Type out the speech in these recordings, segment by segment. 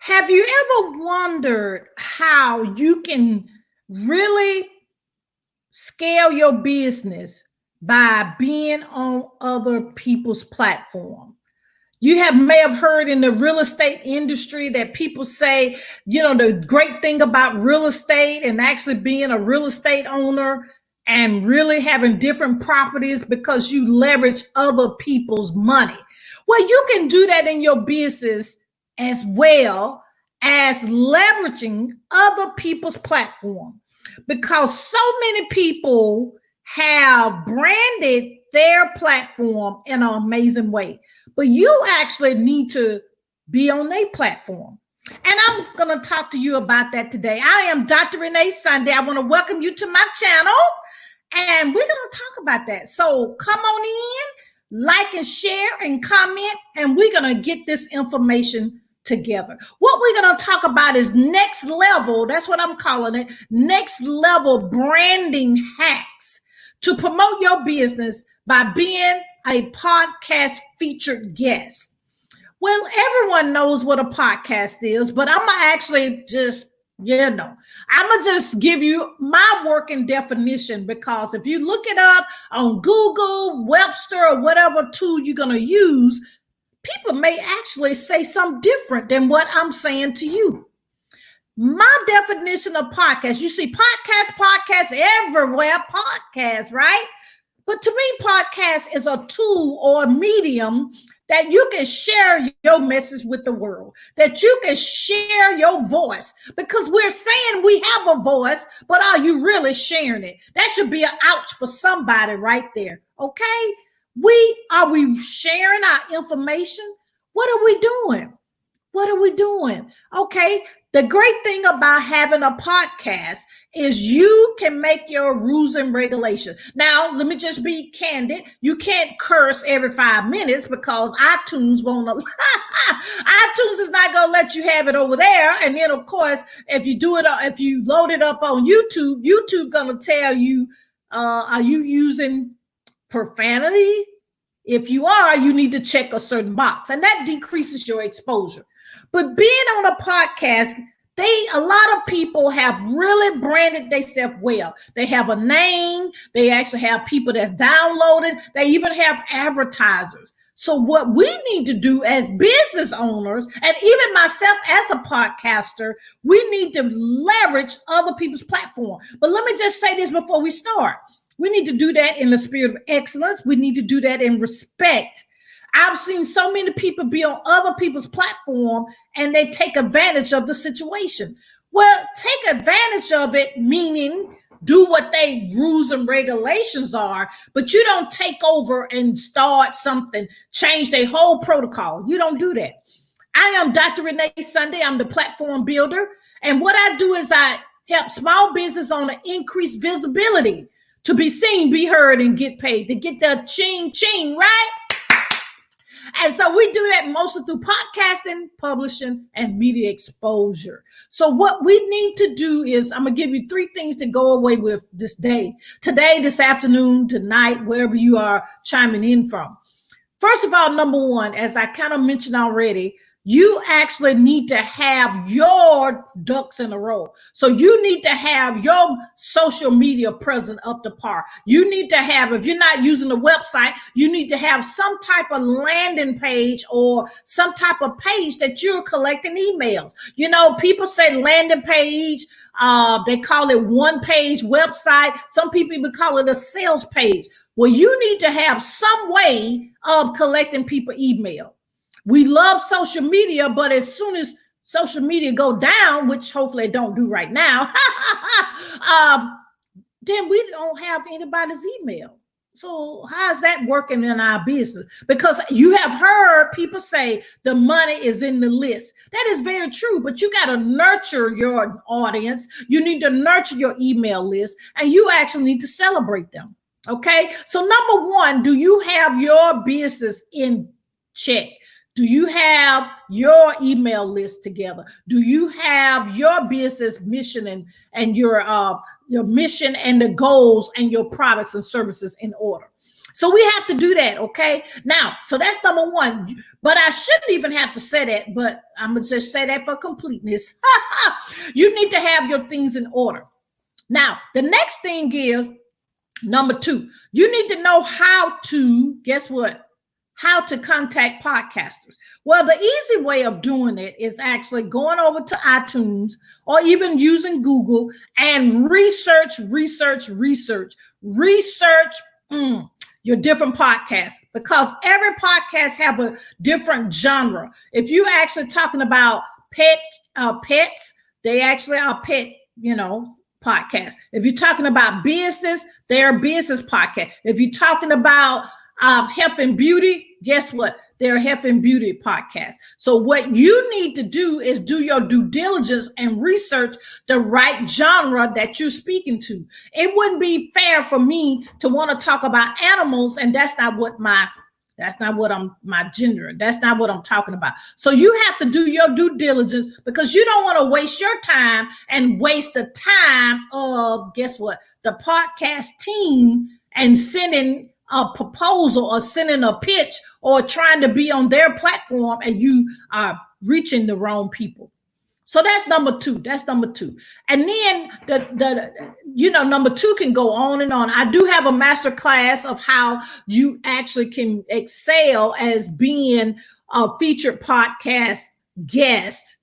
Have you ever wondered how you can really scale your business by being on other people's platform? You may have heard in the real estate industry that people say, the great thing about real estate and actually being a real estate owner and really having different properties because you leverage other people's money. Well, you can do that in your business as well as leveraging other people's platform, because so many people have branded their platform in an amazing way, but you actually need to be on their platform. And I'm going to talk to you about that today. I am Dr. Renee Sunday. I want to welcome you to my channel, and we're going to talk about that. So come on in, like and share and comment, and we're going to get this information together. What we're going to talk about is next level. That's what I'm calling it. Next level branding hacks to promote your business by being a podcast featured guest. Well, everyone knows what a podcast is, but I'm going to actually just, I'm going to just give you my working definition, because if you look it up on Google, Webster, or whatever tool you're going to use, people may actually say something different than what I'm saying to you. My definition of podcast, you see podcasts everywhere, podcasts, right? But to me, podcast is a tool or a medium that you can share your message with the world, that you can share your voice, because we're saying we have a voice, but are you really sharing it? That should be an ouch for somebody right there, okay? Are we sharing our information? What are we doing? What are we doing? Okay. The great thing about having a podcast is you can make your rules and regulations. Now, let me just be candid. You can't curse every 5 minutes because iTunes won't. iTunes is not going to let you have it over there. And then, of course, if you load it up on YouTube going to tell you, are you using profanity? If you are, you need to check a certain box, and that decreases your exposure. But being on a podcast, a lot of people have really branded themselves well. They have a name. They actually have people that's downloading. They even have advertisers. So what we need to do as business owners, and even myself as a podcaster, we need to leverage other people's platform. But let me just say this before we start. We need to do that in the spirit of excellence. We need to do that in respect. I've seen so many people be on other people's platform and they take advantage of the situation. Well, take advantage of it, meaning do what they rules and regulations are, but you don't take over and start something, change their whole protocol. You don't do that. I am Dr. Renee Sunday. I'm the platform builder. And what I do is I help small business owners increase visibility, to be seen, be heard, and get paid, to get the ching, right? And so we do that mostly through podcasting, publishing, and media exposure. So what we need to do is, I'm going to give you 3 things to go away with this day, today, this afternoon, tonight, wherever you are chiming in from. First of all, number 1, as I kind of mentioned already, you actually need to have your ducks in a row. So you need to have your social media present up to par. You need to have, if you're not using the website, you need to have some type of landing page or some type of page that you're collecting emails. People say landing page, they call it one-page website. Some people even call it a sales page. Well, you need to have some way of collecting people email. We love social media, but as soon as social media go down, which hopefully it don't do right now, then we don't have anybody's email. So how's that working in our business? Because you have heard people say the money is in the list. That is very true, but you got to nurture your audience. You need to nurture your email list, and you actually need to celebrate them. Okay. So number 1, do you have your business in check? Do you have your email list together? Do you have your business mission and your mission and the goals and your products and services in order? So we have to do that, okay? Now, so that's number one. But I shouldn't even have to say that, but I'm going to just say that for completeness. You need to have your things in order. Now, the next thing is, number two, you need to know how to, guess what? How to contact podcasters. Well, the easy way of doing it is actually going over to iTunes or even using Google and research your different podcasts, because every podcast have a different genre. If you actually talking about pets, they actually are pet, podcasts. If you're talking about business, they're business podcast. If you're talking about health and beauty, guess what? They're health and beauty podcast. So what you need to do is do your due diligence and research the right genre that you're speaking to. It wouldn't be fair for me to want to talk about animals, and that's not my gender. That's not what I'm talking about. So you have to do your due diligence, because you don't want to waste your time and waste the time of, guess what, the podcast team, and sending a proposal or sending a pitch or trying to be on their platform, and you are reaching the wrong people. So that's number two. And then number two can go on and on. I do have a master class of how you actually can excel as being a featured podcast guest.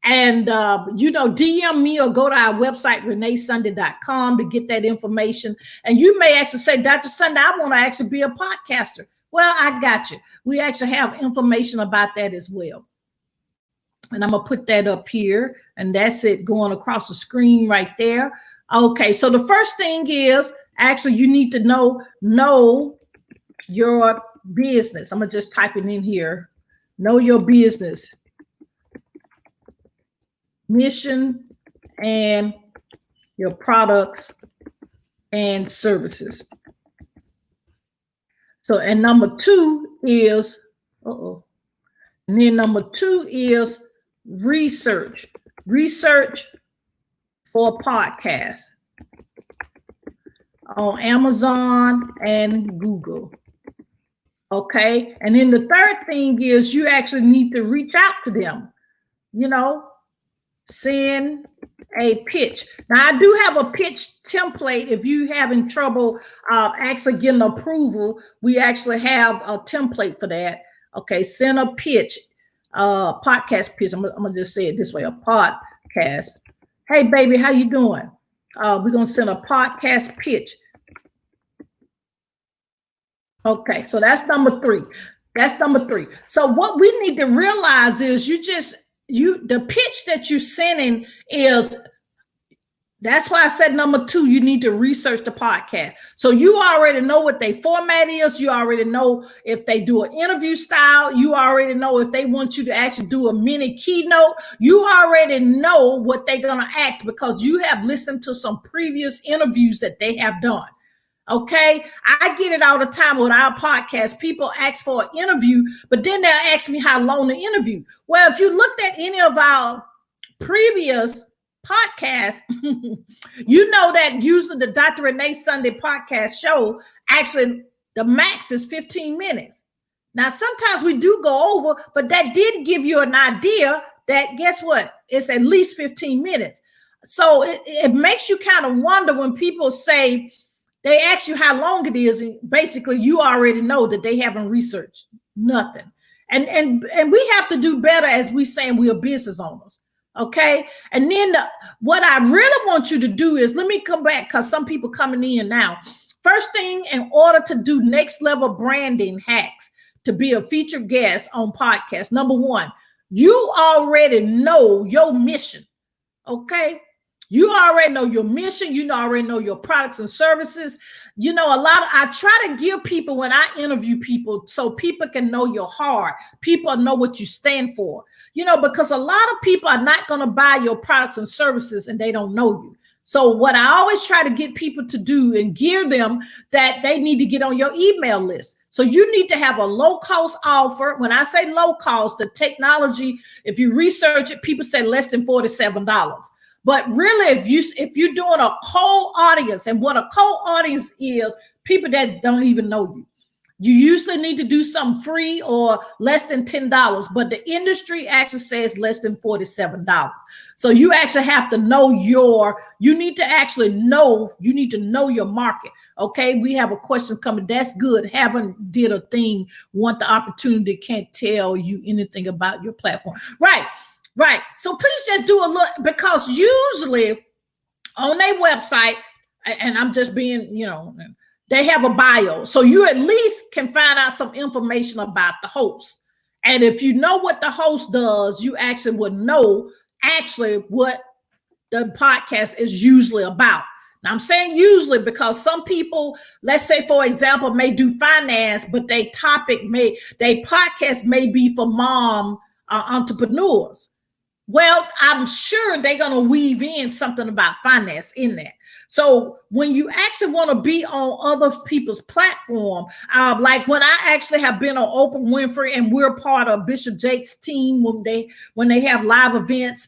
And, DM me or go to our website, reneesunday.com, to get that information. And you may actually say, Dr. Sunday, I want to actually be a podcaster. Well, I got you. We actually have information about that as well. And I'm going to put that up here. And that's it, going across the screen right there. Okay, so the first thing is, actually, you need to know your business. I'm going to just type it in here. Know your business, mission, and your products and services. So, and number two is, and then number two is research for podcasts on Amazon and Google. Okay. And then the third thing is you actually need to reach out to them, send a pitch. Now, I do have a pitch template. If you having trouble actually getting approval, we actually have a template for that. Okay, send a pitch, podcast pitch. I'm gonna just say it this way: a podcast. Hey, baby, how you doing? We're gonna send a podcast pitch. Okay, so that's number three. So what we need to realize is the pitch that you're sending is, that's why I said number two, you need to research the podcast. So you already know what their format is. You already know if they do an interview style. You already know if they want you to actually do a mini keynote. You already know what they're going to ask, because you have listened to some previous interviews that they have done. Okay, I get it all the time with our podcast. People ask for an interview, but then they'll ask me how long the interview. Well, if you looked at any of our previous podcasts, you know that using the Dr. Renee Sunday podcast show, actually the max is 15 minutes. Now, sometimes we do go over, but that did give you an idea that, guess what? It's at least 15 minutes. So it makes you kind of wonder when people say, they ask you how long it is, and basically you already know that they haven't researched nothing. And we have to do better, as we saying we are business owners. Okay. And then what I really want you to do is, let me come back, because some people coming in now. First thing, in order to do next level branding hacks to be a featured guest on podcasts, number one, you already know your mission. Okay. You already know your mission. You already know your products and services. I try to give people, when I interview people, so people can know your heart. People know what you stand for, because a lot of people are not going to buy your products and services and they don't know you. So what I always try to get people to do and gear them, that they need to get on your email list. So you need to have a low cost offer. When I say low cost, the technology, if you research it, people say less than $47. But really, if you're doing a cold audience, and what a cold audience is, people that don't even know you. You usually need to do something free or less than $10, but the industry actually says less than $47. So you actually have to know you need to know your market. Okay, we have a question coming. That's good. Haven't did a thing, want the opportunity, can't tell you anything about your platform. Right. So please just do a look, because usually on their website, and I'm just being, they have a bio. So you at least can find out some information about the host. And if you know what the host does, you actually would know what the podcast is usually about. Now I'm saying usually because some people, let's say for example, may do finance, but their podcast may be for mom entrepreneurs. Well, I'm sure they're going to weave in something about finance in that. So when you actually want to be on other people's platform, like when I actually have been on Oprah Winfrey, and we're part of Bishop Jake's team when they have live events,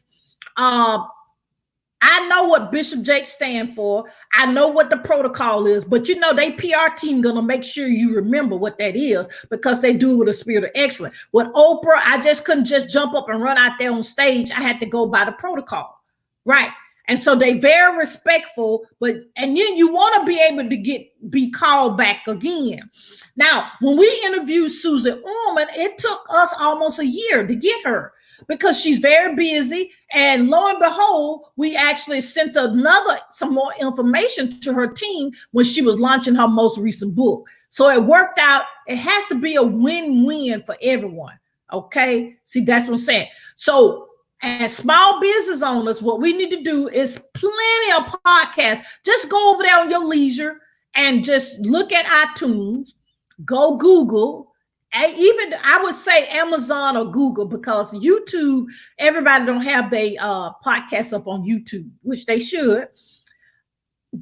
I know what Bishop Jake stands for. I know what the protocol is, but they PR team gonna make sure you remember what that is, because they do it with a spirit of excellence. With Oprah, I just couldn't just jump up and run out there on stage. I had to go by the protocol, right? And so they very respectful, and then you want to be able to be called back again. Now, when we interviewed Susan Orman, it took us almost a year to get her, because she's very busy. And lo and behold, we actually sent some more information to her team when she was launching her most recent book. So it worked out. It has to be a win-win for everyone. Okay. See, that's what I'm saying. So as small business owners, what we need to do is plenty of podcasts. Just go over there on your leisure and just look at iTunes, go Google. Even I would say Amazon or Google, because YouTube, everybody don't have their podcasts up on YouTube, which they should.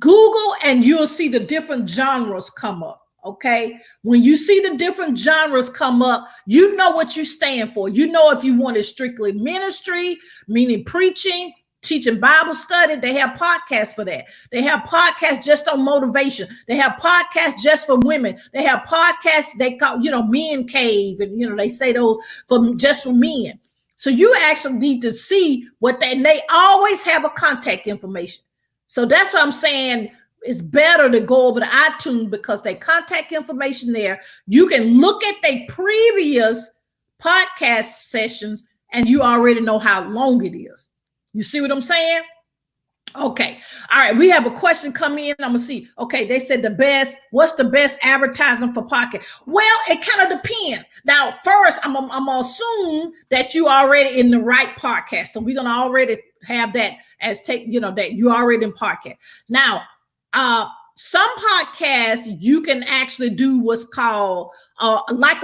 Google, and you'll see the different genres come up. Okay, when you see the different genres come up, you know what you stand for. You know if you want it strictly ministry, meaning preaching, teaching Bible study, they have podcasts for that. They have podcasts just on motivation. They have podcasts just for women. They have podcasts they call, Men Cave, and they say those just for men. So you actually need to see what they always have a contact information. So that's what I'm saying. It's better to go over to iTunes, because they contact information there. You can look at their previous podcast sessions and you already know how long it is. You see what I'm saying? Okay. All right. We have a question coming in. I'm going to see. Okay. They said what's the best advertising for podcast? Well, it kind of depends. Now, first, I'm going to assume that you already in the right podcast. So we're going to already have that that you already in podcast. Now, some podcasts you can actually do what's called sort of like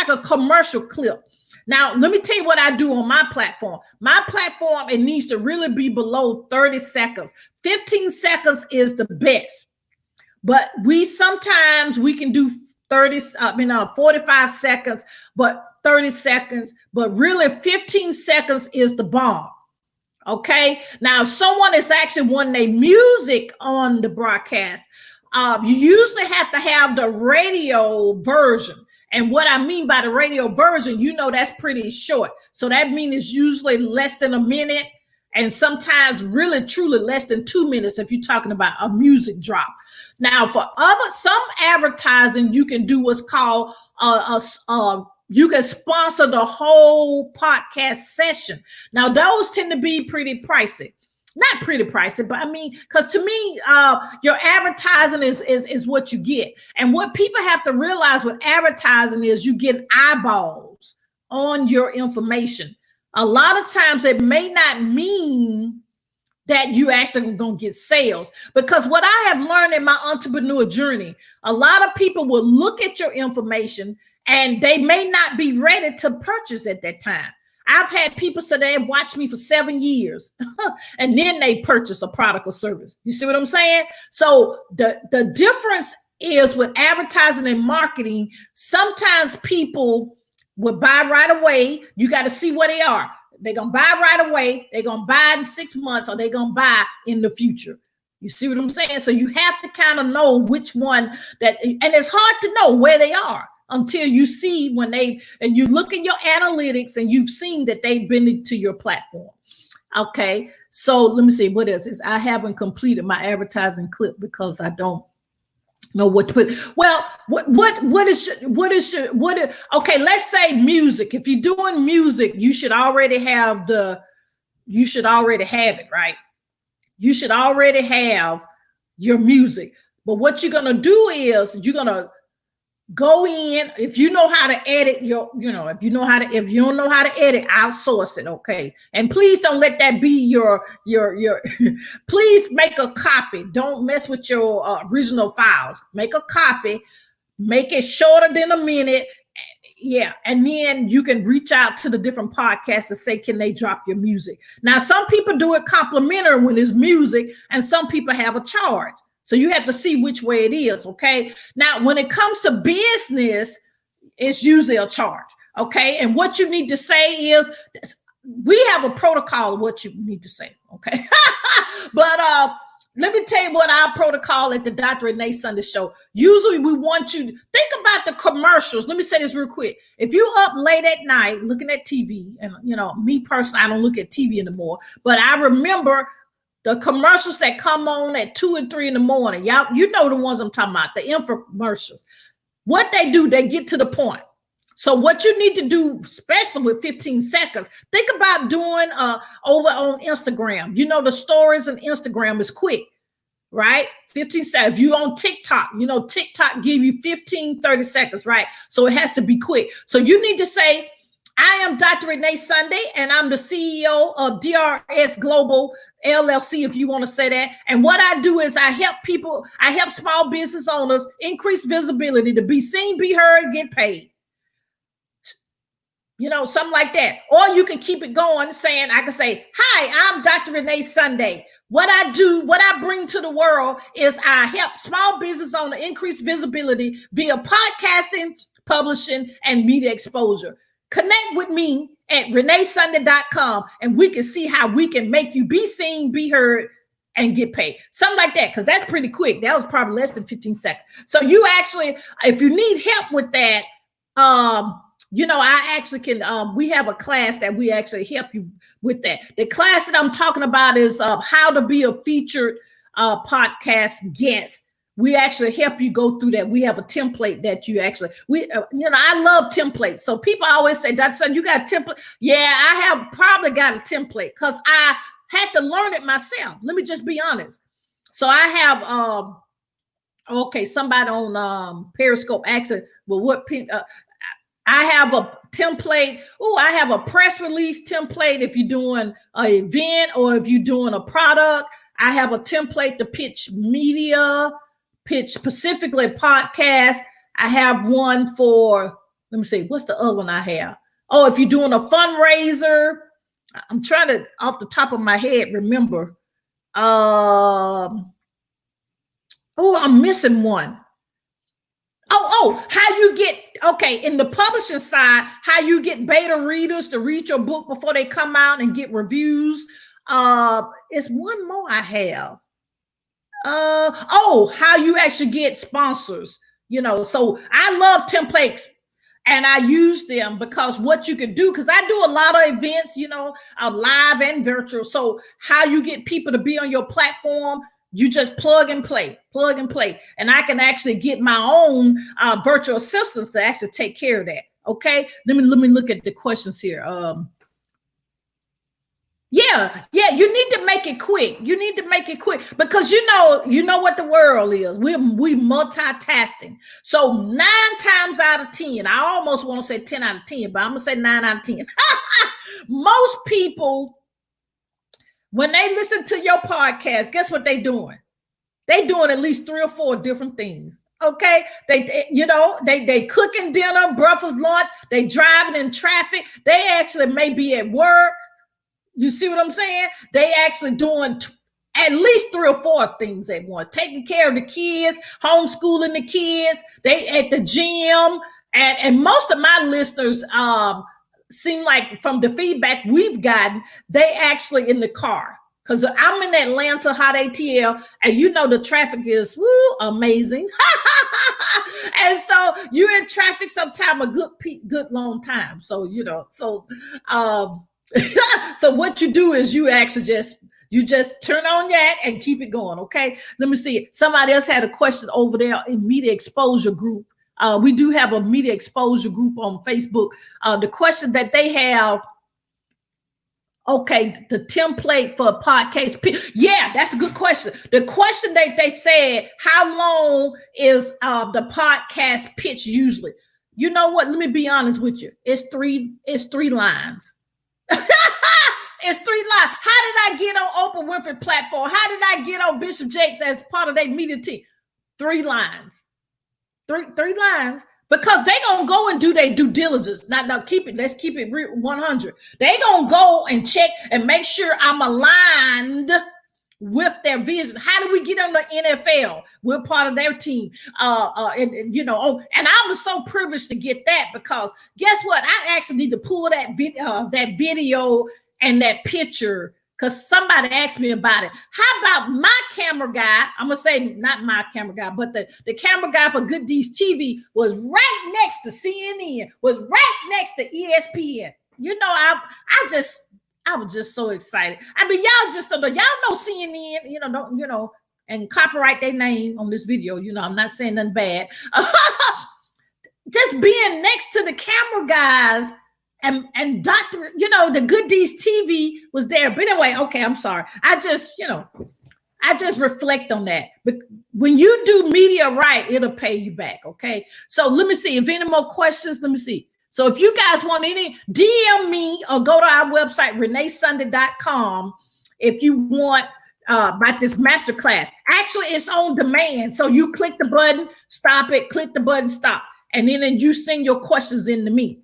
a commercial clip. Now, let me tell you what I do on my platform. My platform, it needs to really be below 30 seconds. 15 seconds is the best. But sometimes we can do 45 seconds, but 30 seconds, but really 15 seconds is the bomb. Okay. Now, if someone is actually wanting their music on the broadcast, you usually have to have the radio version. And what I mean by the radio version, that's pretty short. So that means it's usually less than a minute, and sometimes really truly less than 2 minutes if you're talking about a music drop. Now, for some advertising, you can do what's called you can sponsor the whole podcast session. Now, those tend to be pretty pricey. Not pretty pricey, but because to me, your advertising is what you get. And what people have to realize with advertising is you get eyeballs on your information. A lot of times it may not mean that you actually going to get sales, because what I have learned in my entrepreneur journey, a lot of people will look at your information and they may not be ready to purchase at that time. I've had people say they watched me for 7 years and then they purchase a product or service. You see what I'm saying? So the difference is with advertising and marketing, sometimes people will buy right away. You got to see where they are. They're going to buy right away. They're going to buy in 6 months, or they're going to buy in the future. You see what I'm saying? So you have to kind of know which one that, and it's hard to know where they are until you see when and you look in your analytics and you've seen that they've been to your platform. Okay. So let me see what else is. I haven't completed my advertising clip because I don't know what to put. Well, okay, let's say music. If you're doing music, you should already have it, right? You should already have your music. But what you're going to do is you're going to go in. If you know how to edit if you don't know how to edit, outsource it. Okay. And please don't let that be your please make a copy. Don't mess with your original files. Make a copy, make it shorter than a minute. Yeah. And then you can reach out to the different podcasts and say, can they drop your music? Now, some people do it complimentary when it's music, and some people have a charge. So you have to see which way it is, okay? Now, when it comes to business, it's usually a charge, okay? And what you need to say is, we have a protocol of what you need to say, okay? But let me tell you what our protocol at the Dr. Renee Sunday show. Usually we want you to think about the commercials. Let me say this real quick. If you up late at night looking at TV, and me personally, I don't look at TV anymore, but I remember the commercials that come on at 2 and 3 in the morning. Y'all, you know the ones I'm talking about, the infomercials. What they do, they get to the point. So what you need to do, especially with 15 seconds, think about doing over on Instagram. The stories on Instagram is quick, right? 15 seconds. If you on TikTok, TikTok give you 15, 30 seconds, right? So it has to be quick. So you need to say, I am Dr. Renee Sunday, and I'm the CEO of DRS Global LLC, if you want to say that. And what I do is I help small business owners increase visibility to be seen, be heard, get paid. Something like that. Or you can keep it going saying, I can say, hi, I'm Dr. Renee Sunday. What I bring to the world is I help small business owners increase visibility via podcasting, publishing, and media exposure. Connect with me at reneesunday.com, and we can see how we can make you be seen, be heard, and get paid. Something like that, because that's pretty quick. That was probably less than 15 seconds. So you actually, if you need help with that, I actually can, we have a class that we actually help you with that. The class that I'm talking about is how to be a featured podcast guest. We actually help you go through that. We have a template that you actually, I love templates. So people always say, Dr. Sun, you got a template? Yeah, I have probably got a template because I had to learn it myself. Let me just be honest. So I have, somebody on Periscope actually, I have a template. I have a press release template if you're doing an event or if you're doing a product. I have a template to pitch media, pitch specifically podcast. I have one for, let me see, what's the other one I have? Oh, if you're doing a fundraiser, I'm trying to, off the top of my head, remember. I'm missing one. How you get, in the publishing side, how you get beta readers to read your book before they come out and get reviews. It's one more I have. How you actually get sponsors, so I love templates and I use them because what you can do, because I do a lot of events, live and virtual. So how you get people to be on your platform, you just plug and play. And I can actually get my own virtual assistants to actually take care of that. Okay. Let me look at the questions here. Yeah, you need to make it quick. Because you know what the world is. We multitasking. So 9 times out of 10, I almost want to say 10 out of 10, but I'm gonna say 9 out of 10. Most people, when they listen to your podcast, guess what they doing? They doing at least 3 or 4 different things. Okay, they cooking dinner, breakfast, lunch. They driving in traffic. They actually may be at work. You see what I'm saying? They actually doing at least 3 or 4 things at once. Taking care of the kids, homeschooling the kids, they at the gym. And most of my listeners seem like from the feedback we've gotten, they actually in the car. Because I'm in Atlanta, hot ATL, and you know the traffic is amazing. And so you're in traffic sometime a good long time. So so what you do is you actually just turn on that and keep it going. Okay, let me see. Somebody else had a question over there in media exposure group. We do have a media exposure group on Facebook. The question that they have. Okay, the template for a podcast. Yeah, that's a good question. The question that they said, how long is the podcast pitch usually? You know what? Let me be honest with you. It's three lines. It's 3 lines. How did I get on Oprah Winfrey platform? How did I get on Bishop Jakes as part of their media team? 3 lines. Three lines. Because they gonna go and do their due diligence. Now let's keep it 100. They gonna go and check and make sure I'm aligned with their vision. How do we get on the NFL? We're part of their team. And I was so privileged to get that, because guess what? I actually need to pull that video and that picture, because somebody asked me about it. How about my camera guy? I'm going to say not my camera guy, but the camera guy for Good Deeds TV was right next to CNN, was right next to ESPN. I was just so excited. I mean, y'all just don't know. Y'all know CNN, and copyright their name on this video. I'm not saying nothing bad. Just being next to the camera guys. And Dr., the Good Deeds TV was there. But anyway, okay, I'm sorry. I just reflect on that. But when you do media right, it'll pay you back, okay? So let me see. If any more questions, let me see. So if you guys want any, DM me or go to our website, reneesunday.com, if you want about this masterclass. Actually, it's on demand. So you click the button, stop it, click the button, stop. And then you send your questions in to me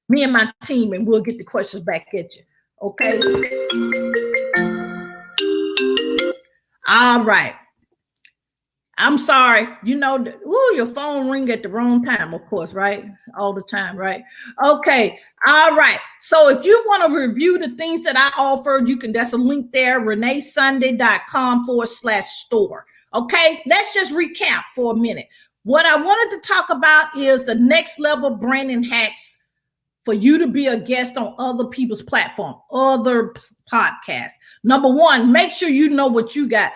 and my team, and we'll get the questions back at you. Okay. All right. I'm sorry. Your phone ring at the wrong time, of course, right? All the time, right? Okay. All right. So if you want to review the things that I offered, that's a link there, reneesunday.com/store. Okay. Let's just recap for a minute. What I wanted to talk about is the next level branding hacks for you to be a guest on other people's platform, other podcasts. Number 1, make sure you know what you got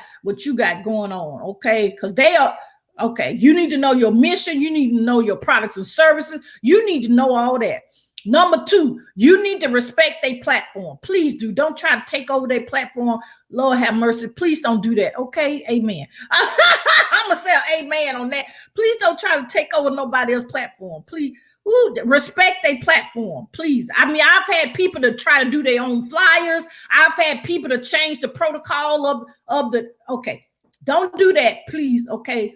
going on, okay? Because they are, okay, you need to know your mission. You need to know your products and services. You need to know all that. Number 2, you need to respect their platform. Please do. Don't try to take over their platform. Lord have mercy. Please don't do that, okay? Amen. I'm going to say amen on that. Please don't try to take over nobody else's platform. Please. Respect their platform, please. I mean, I've had people to try to do their own flyers. I've had people to change the protocol of the, okay. Don't do that, please, okay?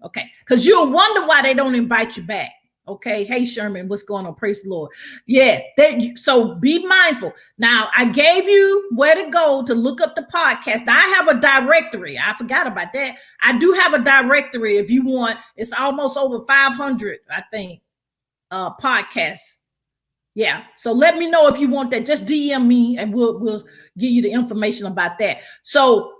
Okay, because you'll wonder why they don't invite you back. Okay, hey Sherman, what's going on? Praise the Lord. Yeah, so be mindful. Now, I gave you where to go to look up the podcast. Now, I have a directory. I forgot about that. I do have a directory if you want. It's almost over 500, I think, podcasts. Yeah, so let me know if you want that. Just DM me and we'll give you the information about that. So,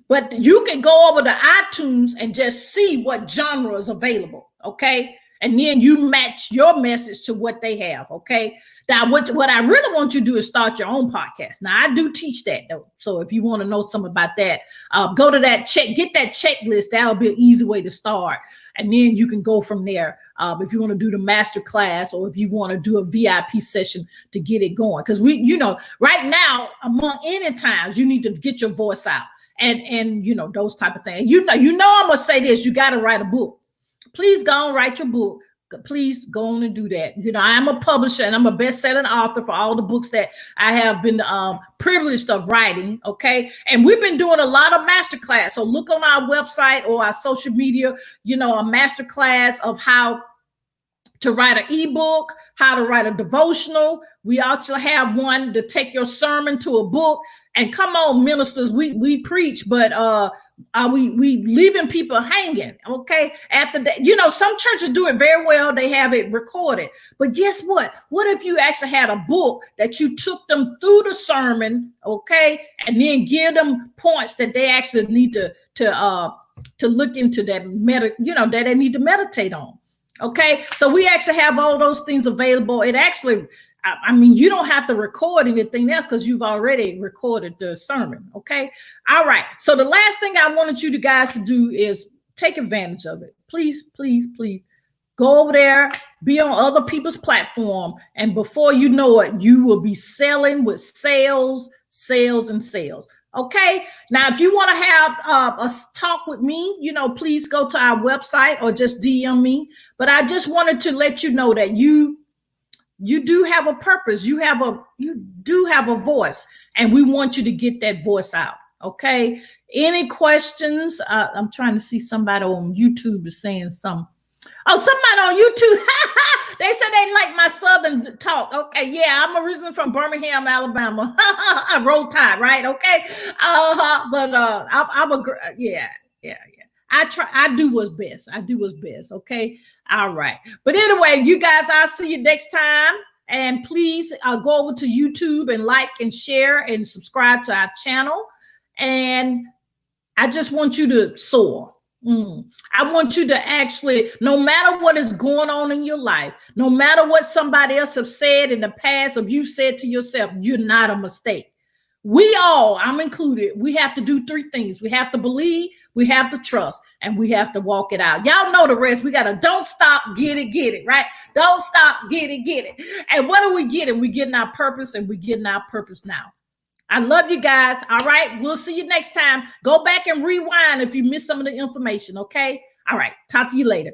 but you can go over to iTunes and just see what genre is available, okay? And then you match your message to what they have, okay? Now, what I really want you to do is start your own podcast. Now, I do teach that, though. So if you want to know something about that, go to that get that checklist. That'll be an easy way to start. And then you can go from there if you want to do the master class or if you want to do a VIP session to get it going. Because right now, among any times, you need to get your voice out and those type of things. I'm going to say this. You got to write a book. Please go and write your book. Please go on and do that. I am a publisher and I'm a best-selling author for all the books that I have been privileged of writing. Okay. And we've been doing a lot of masterclass. So look on our website or our social media, a masterclass of how to write an ebook, how to write a devotional. We actually have one to take your sermon to a book. And come on, ministers, we preach, but we leaving people hanging. Okay, at the day, you know, some churches do it very well. They have it recorded. But guess what? What if you actually had a book that you took them through the sermon, okay, and then give them points that they actually need to look into that that they need to meditate on. Okay, so we actually have all those things available. It actually, I mean, you don't have to record anything else because you've already recorded the sermon. Okay, all right. So the last thing I wanted you guys to do is take advantage of it. Please, please, please go over there, be on other people's platform, and before you know it, you will be selling with sales, and sales. Okay, now if you want to have a talk with me, you know, please go to our website or just DM me. But I just wanted to let you know that you do have a purpose. You do have a voice, and we want you to get that voice out. Okay, any questions? I'm trying to see somebody on YouTube is saying something. Oh, somebody on YouTube. They said they like my Southern talk. Okay, yeah, I'm originally from Birmingham, Alabama. I roll tide, right? Okay, but yeah. I do what's best. Okay, all right. But anyway, you guys, I'll see you next time. And please go over to YouTube and like and share and subscribe to our channel. And I just want you to soar. I want you to actually, no matter what is going on in your life, no matter what somebody else have said in the past, or you said to yourself, you're not a mistake. We all, I'm included, we have to do three things. We have to believe, we have to trust, and we have to walk it out. Y'all know the rest. We got to don't stop, get it, right? Don't stop, get it. And what are we getting? We're getting our purpose, and we're getting our purpose now. I love you guys. All right. We'll see you next time. Go back and rewind if you missed some of the information. Okay. All right. Talk to you later.